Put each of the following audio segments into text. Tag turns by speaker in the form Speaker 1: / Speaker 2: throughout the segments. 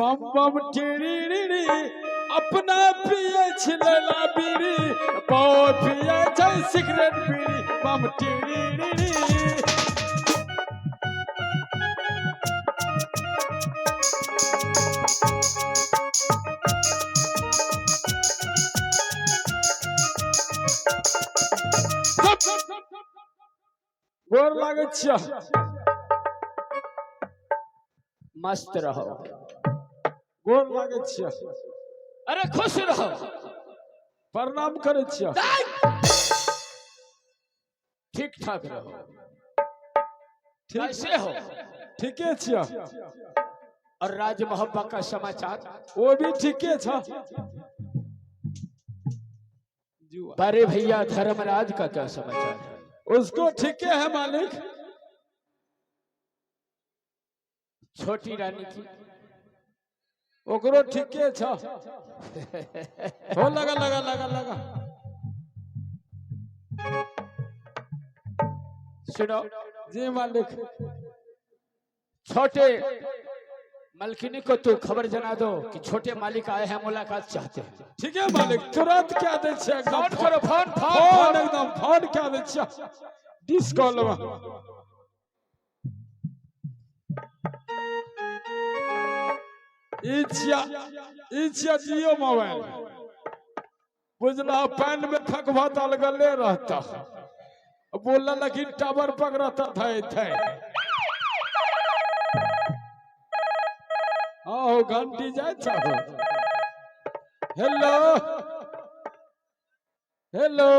Speaker 1: बम बम टिड़ी अपना पिए छिलला बीड़ी बहुत पिए छै सिगरेट बीड़ी बम टिड़ी गोर लागे छिया
Speaker 2: मस्त रहो।
Speaker 1: गोर लागे छिया
Speaker 2: अरे खुश रहो।
Speaker 1: प्रणाम करे छिया
Speaker 2: ठीक ठाक रहो।
Speaker 1: ठीक
Speaker 2: कैसे हो?
Speaker 1: ठीके छिया
Speaker 2: और राज मोहब्बत का समाचार?
Speaker 1: वो भी ठीके छा।
Speaker 2: अरे भैया धर्मराज का क्या समाचार है?
Speaker 1: उसको ठीके है मालिक।
Speaker 2: छोटी रानी की
Speaker 1: ओकरो ठीके छा। हो लगा लगा लगा लगा
Speaker 2: सुनो
Speaker 1: जी मालिक।
Speaker 2: छोटे मलकिनी को तू खबर जना दो कि छोटे मालिक आए हैं, मुलाकात चाहते हैं।
Speaker 1: ठीक है मालिक, तुरंत क्या दे छे एकदम
Speaker 2: फोन करो, फोन
Speaker 1: फोन एकदम फोन क्या दे छे डिस कॉल में। इच्छा जियो मोबाइल बुझला पैन में थकवा अलगले रहता बोलला लेकिन टावर पकड़ता था थे। हाँ घंटी जाए छो। हेलो हेलो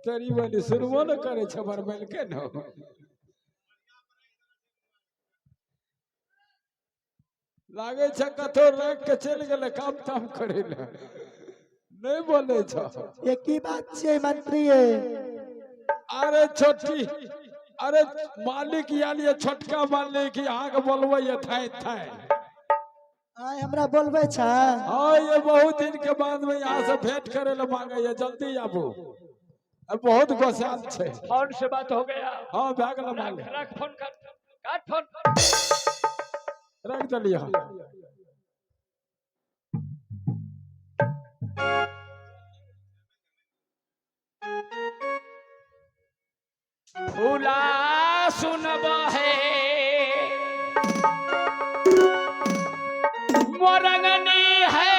Speaker 1: तेरी वाली सुनबो न करे छबर मिल के न लागे छ कतो रख के चल गेले काम ताम करे ले नहीं बोले छ।
Speaker 3: ये की बात छे मंत्री?
Speaker 1: अरे छोटी अरे मालिक यानी छोटका मालिक यहाँ के बोलबे ये थाई थाई।
Speaker 3: आय हमरा बोलबे छा।
Speaker 1: हाँ ये बहुत दिन के बाद में यहाँ से भेंट करे ले मांगे ये जल्दी आबू। अब बहुत गोसाल छे।
Speaker 2: फोन से बात हो गया।
Speaker 1: हाँ बैग ला मालिक
Speaker 2: रख फोन कर, काट फोन।
Speaker 1: रख दलिया।
Speaker 2: फूला सुनब है मोरंगनी है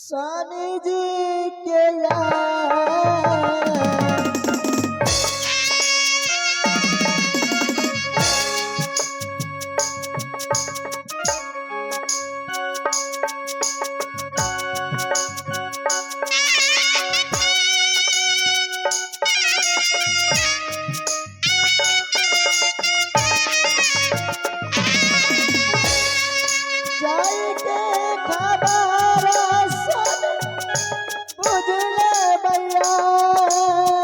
Speaker 3: स्वामी जी के यार जाई के खबर सुन बुझले भैया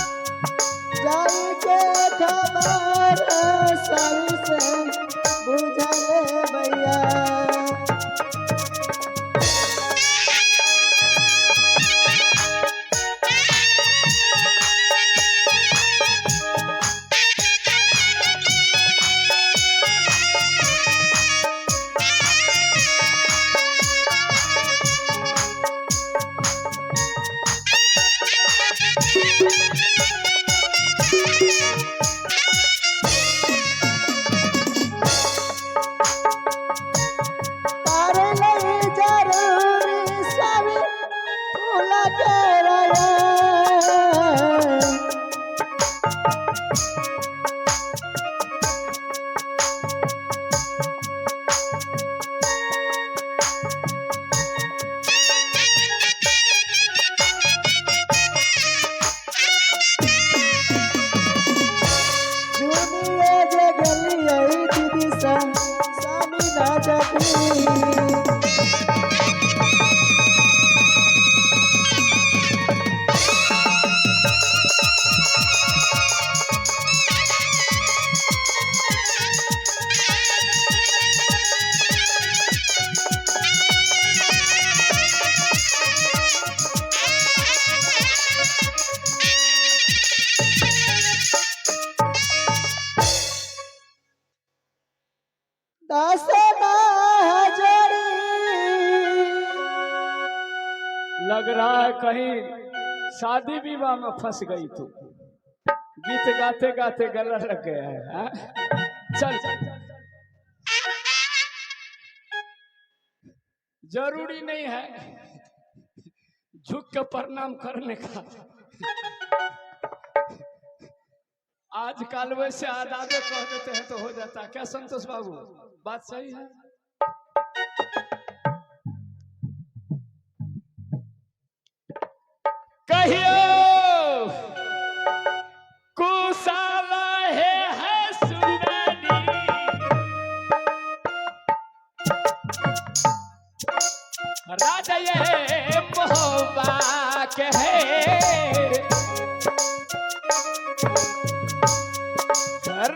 Speaker 3: जाई के खबर सही से बुझले भैया तारे नहीं जरूरी स्वामी फूला के रहे जुनिए जे गली आई दीदी सन स्वामी राजा की दासना जोड़ी
Speaker 2: लग रहा है कहीं शादी विवाह में फंस गई तू। गीत गाते गाते गला लग गया है हाँ? चल जरूरी नहीं है झुक के प्रणाम करने का। आजकल वैसे आदाबे कह देते हैं तो हो जाता है। क्या संतोष बाबू बात सही है? कहियो कुशाला है सुंदरी राजा ये मोहब्बा के है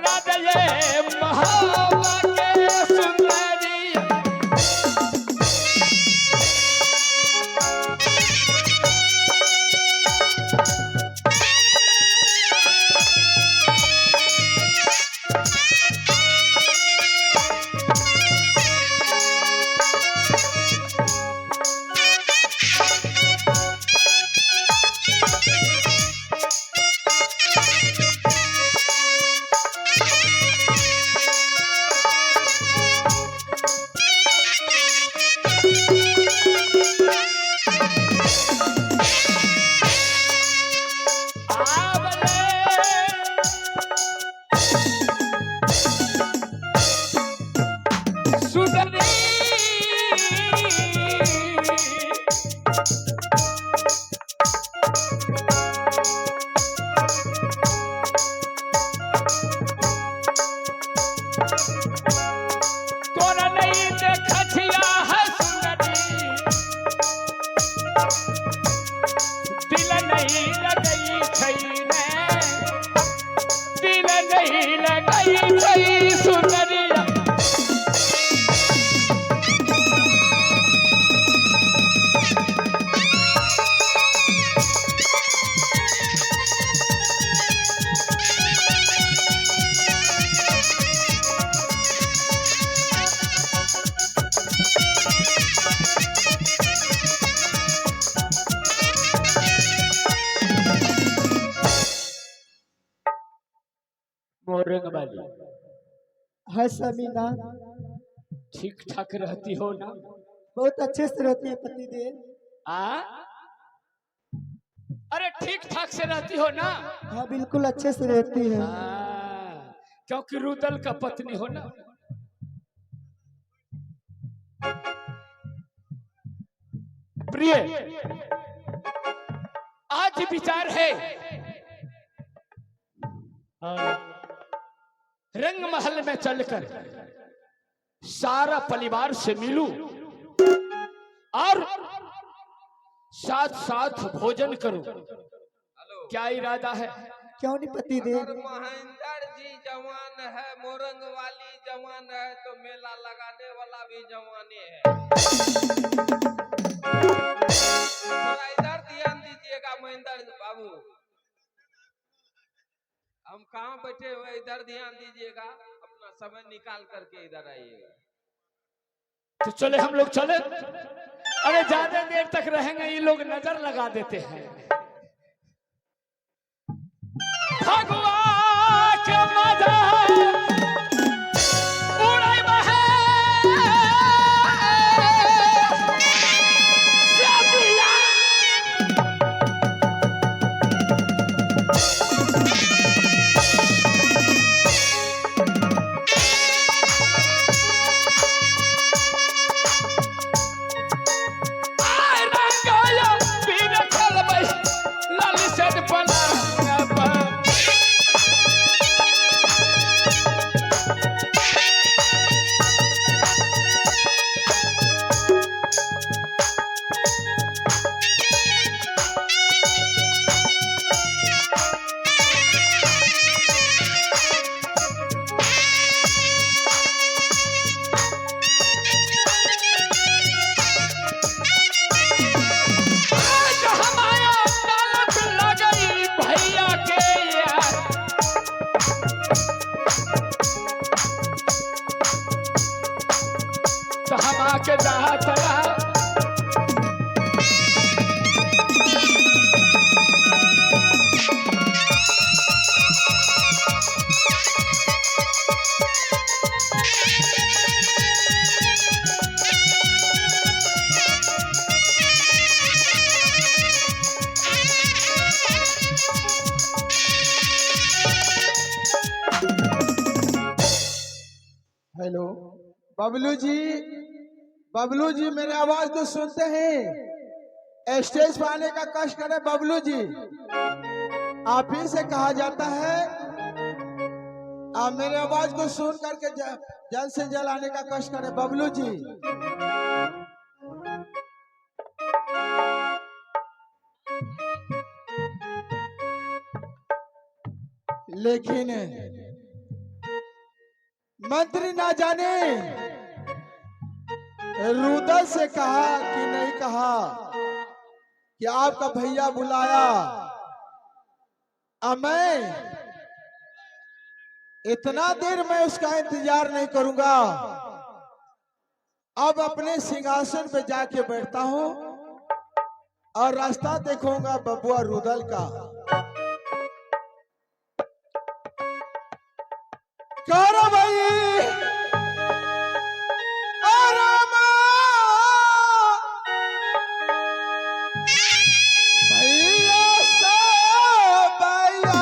Speaker 2: राजा ये मोहब्बा के सुंदरी मोरंग वाली
Speaker 3: है समीना,
Speaker 2: ठीक ठाक रहती हो ना?
Speaker 3: बहुत अच्छे से रहती है पतिदेव।
Speaker 2: आ अरे ठीक ठाक से रहती हो ना?
Speaker 3: हाँ बिल्कुल अच्छे से रहती है।
Speaker 2: क्योंकि रुदल का पत्नी हो ना। प्रिय, आज विचार है रंग महल में चलकर सारा परिवार से मिलूं और साथ साथ भोजन करूं। क्या इरादा है?
Speaker 3: क्यों नहीं पतिदेव?
Speaker 4: महेंद्र जी जवान है, मोरंग वाली जवान है, तो मेला लगाने वाला भी जवाने है। थोड़ा इधर ध्यान दीजिएगा महेंद्र बाबू, हम कहाँ बैठे हुए, इधर ध्यान दीजिएगा, अपना समय निकाल करके इधर आइएगा।
Speaker 2: तो चले हम लोग चले। अरे ज्यादा देर तक रहेंगे ये लोग नजर लगा देते हैं। भगवान के मजा उड़ाई बहे शादिया। आय रंगाया पीर खेलबै लाली से पलंग पर। आज हमारा तालक लगई भैया के यार। तो हम आके जात रहा
Speaker 5: हेलो बबलू जी, बबलू जी मेरी आवाज तो सुनते हैं? स्टेज पर आने का कष्ट करें बबलू जी, आप ही से कहा जाता है। आप मेरे आवाज को सुन करके जल्द से जल्द आने का कष्ट करें बबलू जी। लेकिन मंत्री ना जाने रुदल से कहा कि नहीं कहा कि आपका भैया बुलाया। अब मैं इतना देर मैं उसका इंतजार नहीं करूंगा, अब अपने सिंहासन पे जाके बैठता हूं और रास्ता देखूंगा बबुआ रुदल का। करो भाई आरामा भैया सा भैया।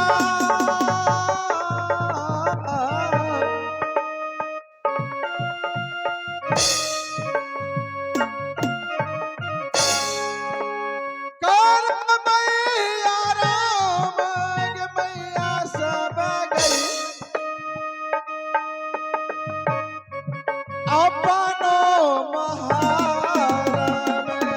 Speaker 5: करो भैया राम भैया सब गई अपनो महार में।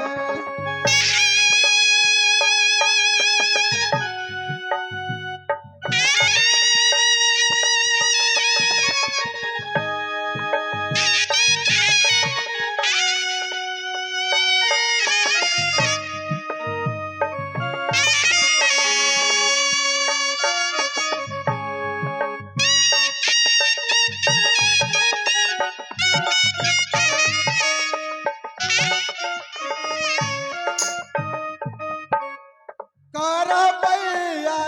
Speaker 5: कर भैया